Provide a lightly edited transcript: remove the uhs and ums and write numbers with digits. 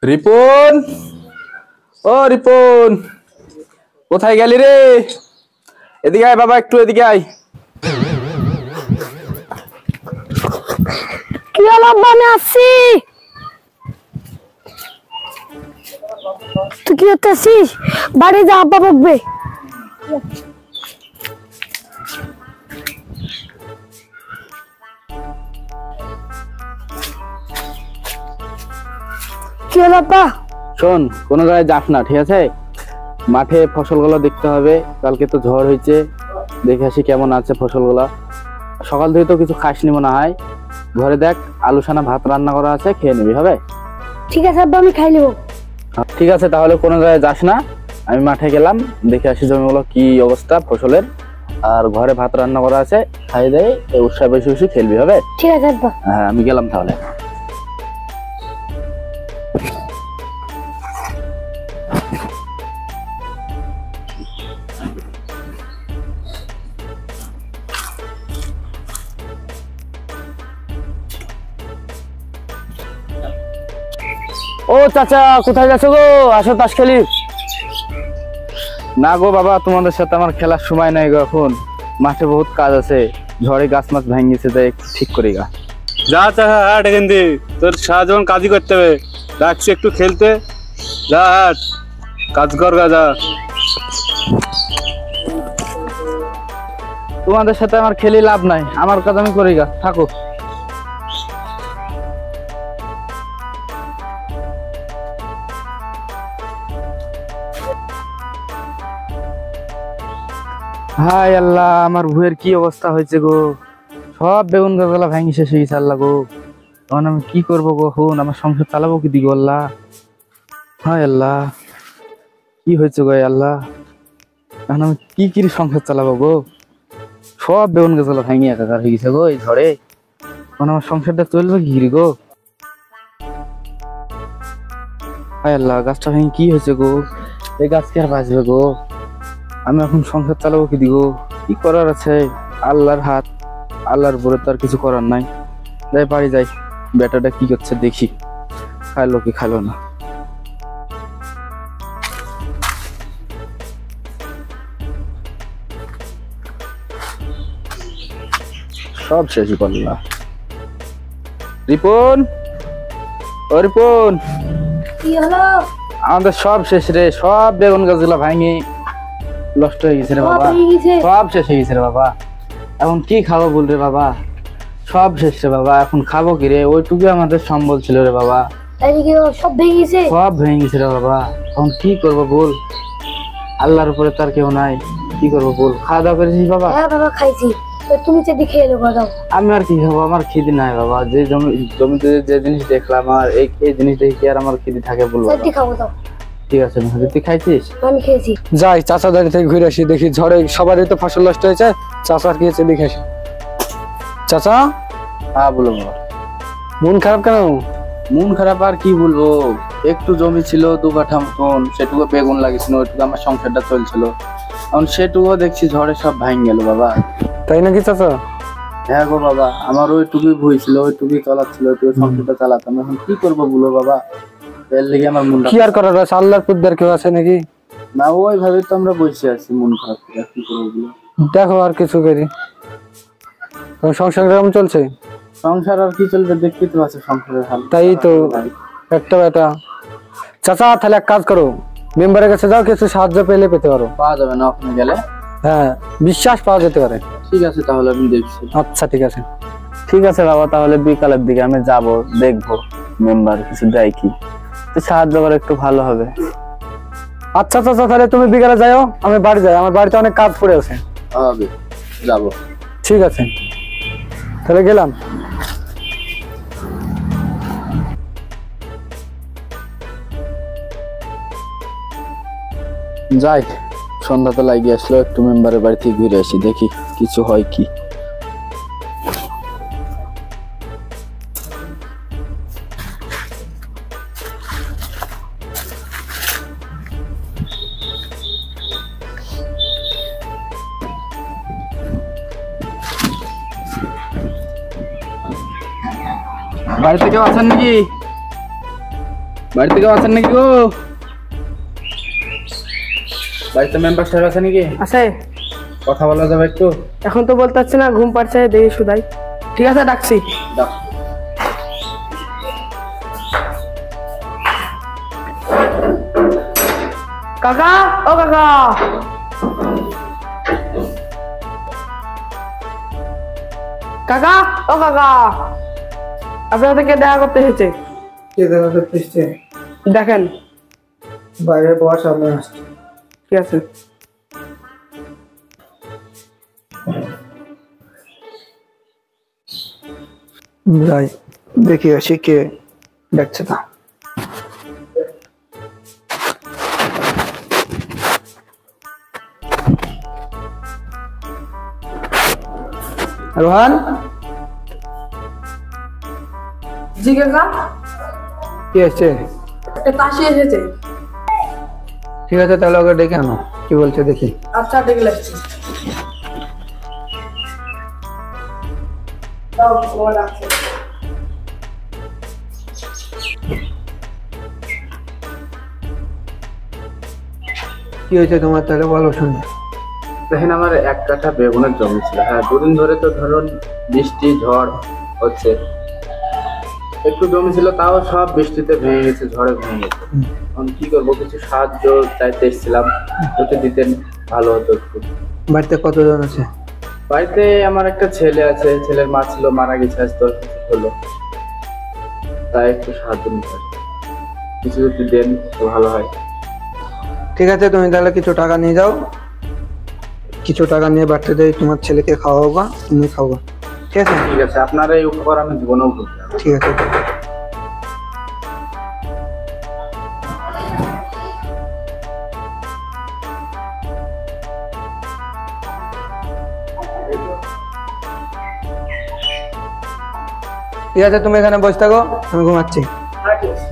রিপন, ও রিপন, কোথায় গেলি রে? এদিকে আয় বাবা, একটু এদিকে আয়। কি হলো আব্বা? আমি আসছি। তুই কি করতেছিস? বাড়ি যা, আব্বা বকবে। কি হলো আব্বা? শোন, কোনো জায়গায় যাস না, ঠিক আছে? মাঠে ফসলগুলো দেখতে হবে। কালকে তো ঝড় হয়েছে, দেখে আসি কেমন আছে ফসলগুলো। সকাল থেকে তো কিছু খাসনি মনে হয়। ঘরে দেখ, আলু সানা ভাত রান্না করা আছে, খেয়ে নিবি, হবে? ঠিক আছে আব্বা, আমি খাই নেবো। ঠিক আছে, তাহলে কোনো জায়গায় যাস না। আমি মাঠে গেলাম, দেখে আসি জমিগুলো কি অবস্থা ফসলের। আর ঘরে ভাত রান্না করা আছে, খাই দেয় উৎসাহ বেশি বেশি খেলবি, হবে? ঠিক আছে আব্বা। হ্যাঁ, আমি গেলাম তাহলে। ও চাচা, কোথায় যাচ্ছ গো? আসো তাস খেলি। না গো বাবা, তোমাদের সাথে আমার খেলার সময় নাই গো, এখন মাঠে বহুত কাজ আছে। ঝড়ে গাছ মাছ ভেঙেছে, তাই একটু ঠিক করি গা। যা চাচা, হাট এখান দিয়ে। তোর সারা জীবন কাজই করতে হবে, রাখছি একটু খেলতে। যা হাট, কাজ কর গা, যা। তোমাদের সাথে আমার খেলি লাভ নাই, আমার কাজ আমি করি গা, থাকো। হায় আল্লাহ, আমার ভুয়ের কি অবস্থা হয়েছে গো। সব বেগুন গাছগুলা ভেঙে শেষ হয়ে গেছে আল্লাহ গো। তখন আমি কি করবো কখন? আমার সংসার চালাবো কি দিগো আল্লাহ? হায় আল্লাহ, কি হয়েছে গো আল্লাহ? এখন আমি কি সংসার চালাবো গো? সব বেগুন গাছগুলা ভেঙে একাকার হয়ে গেছে গো এই ঝড়ে। এখন আমার সংসারটা চলবে কি গো? হায় আল্লাহ, গাছটা ভেঙে কি হয়েছে গো? এই গাছ কি আর বাঁচবে গো? আমি এখন সংসার চালাবো কি দিগো? কি করার আছে? আল্লাহর হাত, আল্লাহর উপরে তো আর কিছু করার নাই। যাই বাড়ি যাই, বেটাটা কি করছে দেখি, খাইলো কি খাইলো না। সব শেষই করলাম। রিপন, ও রিপন, কি হলো? আমাদের সব শেষ রে। সব বেগুন গাছগুলা ভাঙে নষ্ট হয়ে গেছে রে বাবা, সব শেষ হয়ে গেছে রে বাবা। এখন কি খাবো বল রে বাবা? সব শেষ রে বাবা, এখন খাবো কি রে? ওইটুকু আমাদের সম্বল ছিল রে বাবা, সব ভেঙে গেছে। সব ভেঙে গেছে রে বাবা। এখন কি করবো বল? আল্লাহর উপরে তার কেউ নাই, কি করবো বল? খাওয়া দাওয়া করেছিস বাবা? হ্যাঁ বাবা, খাইছি। তুমি যদি খেয়ে নেবো দাও। আমি আর কি খাবো, আমার খিদি নাই বাবা। যে জমিতে যে জিনিস দেখলাম, আর এই জিনিস দেখে কি আর আমার খিদি থাকে বলবো? খাবো দাও। ঠিক আছে, তুই খাইছিস? আমি খেয়েছি। যাই চাচা দাঁড়িয়ে থেকে ঘুরে আসি, দেখি ঝড়ে সবারই তো ফসল নষ্ট হয়েছে। চাচার কি হয়েছে দেখে আসি। চাচা, হ্যাঁ বলো বাবা। মন খারাপ কেন? মন খারাপ আর কি বলবো, একটু জমি ছিল 2 কাঠা মতন, সেটুকু বেগুন লাগিয়েছিল, ওইটুকু আমার সংসারটা চলছিল। এখন সেটুকু দেখছি ঝড়ে সব ভাঙ গেল বাবা। তাই নাকি চাচা? হ্যাঁ গো বাবা, আমার ওইটুকুই ভুই ছিল, ওইটুকুই চলাচ্ছিল, ওইটুকু সংসারটা চালাতাম। এখন কি করবো বলো বাবা? এর লেগে আমার মন কি আর করার আছে? আল্লাহর কুদ্দার কেউ আছে নাকি? না, ওইভাবে তো আমরা বসে আছি মন খারাপ করে, কি করবো বলো? দেখো আর কিছু করি। সংসার কেমন চলছে? সংসার আর কি চলবে, দেখতে তো আছে সংসারের হাল। তাই তো একটা বেটা। চাচা তাহলে এক কাজ করো, মেম্বারের কাছে যাও, কিছু সাহায্য পেলে পেতে পারো। পাওয়া যাবে না ওখানে গেলে? হ্যাঁ, বিশ্বাস পাওয়া যেতে পারে। ঠিক আছে, তাহলে আমি দেখছি। আচ্ছা ঠিক আছে। ঠিক আছে বাবা, তাহলে বিকালের দিকে আমি যাব, দেখবো মেম্বার কিছু দেয় কি, তো সাহায্য করে একটু ভালো হবে। আচ্ছা চাচা, তাহলে তুমি বিকালে যাও, আমি বাড়ি যাই, আমার বাড়িতে অনেক কাজ পড়ে আছে। হবে, যাবো। ঠিক আছে, তাহলে গেলাম। যাই, সন্ধ্যা তো লাগিয়ে আসলো, একটু মেম্বারের বাড়ি থেকে ঘুরে আসি, দেখি কিছু হয় কি। বাড়িতে কেউ আছেন নাকি? বাড়িতে কেউ আছেন নাকি গো? বাড়িতে মেম্বার সাহেব আছে নাকি? আছে। কথা বলা যাবে একটু? এখন তো বলতে পারছি না, ঘুম পাচ্ছে, দেখি শুধাই। ঠিক আছে, ডাকছি। দাও। কাকা, ও কাকা। কাকা, ও কাকা, আপনার সাথে কে দেখা করতে এসেছে? কে দেখা করতে এসছে? দেখেন। বাইরে বস, আমি আসছি। ঠিক আছে। যাই দেখি আসি কে দেখছে তা। রোহান, জি কাকা, কি এসছে? একটা তাসি এসেছে। ঠিক আছে, তাহলে ওকে ডেকে আনো, কি বলছে দেখি। আচ্ছা, ডেকে লাগছি। দাও, ও ডাকছে। কি হয়েছে তোমার, তাহলে বলো শুনি। দেখেন, আমার 1 কাঠা বেগুনের জমি ছিল। হ্যাঁ, দুদিন ধরে তো ধরুন বৃষ্টি ঝড় হচ্ছে। একটু জমি ছিল, তাও সব বৃষ্টিতে ভেঙে গেছে, ঝড়ে ভেঙে গেছে। এখন কি করবো, কিছু সাহায্য চাইতে এসেছিলাম, যদি দিতেন ভালো হতো একটু। বাড়িতে কতজন আছে? বাড়িতে আমার একটা ছেলে আছে, ছেলের মা ছিল, মারা গেছে আজ 10 বছর হলো। তাই একটু সাহায্য নিতে আসছি। কিছু যদি দেন তো ভালো হয়। ঠিক আছে, তুমি তাহলে কিছু টাকা নিয়ে যাও, কিছু টাকা নিয়ে বাচ্চাদের তোমার ছেলেকে খাওয়াবা, তুমি খাওয়া। ঠিক আছে? ঠিক আছে, আপনার এই উপকার আমি জীবনেও ভুলতে পারবো না। ঠিক আছে। ঠিক আছে, তুমি এখানে বসে থাকো, আমি ঘুমাচ্ছি। হ্যাঁ, ঠিক আছে।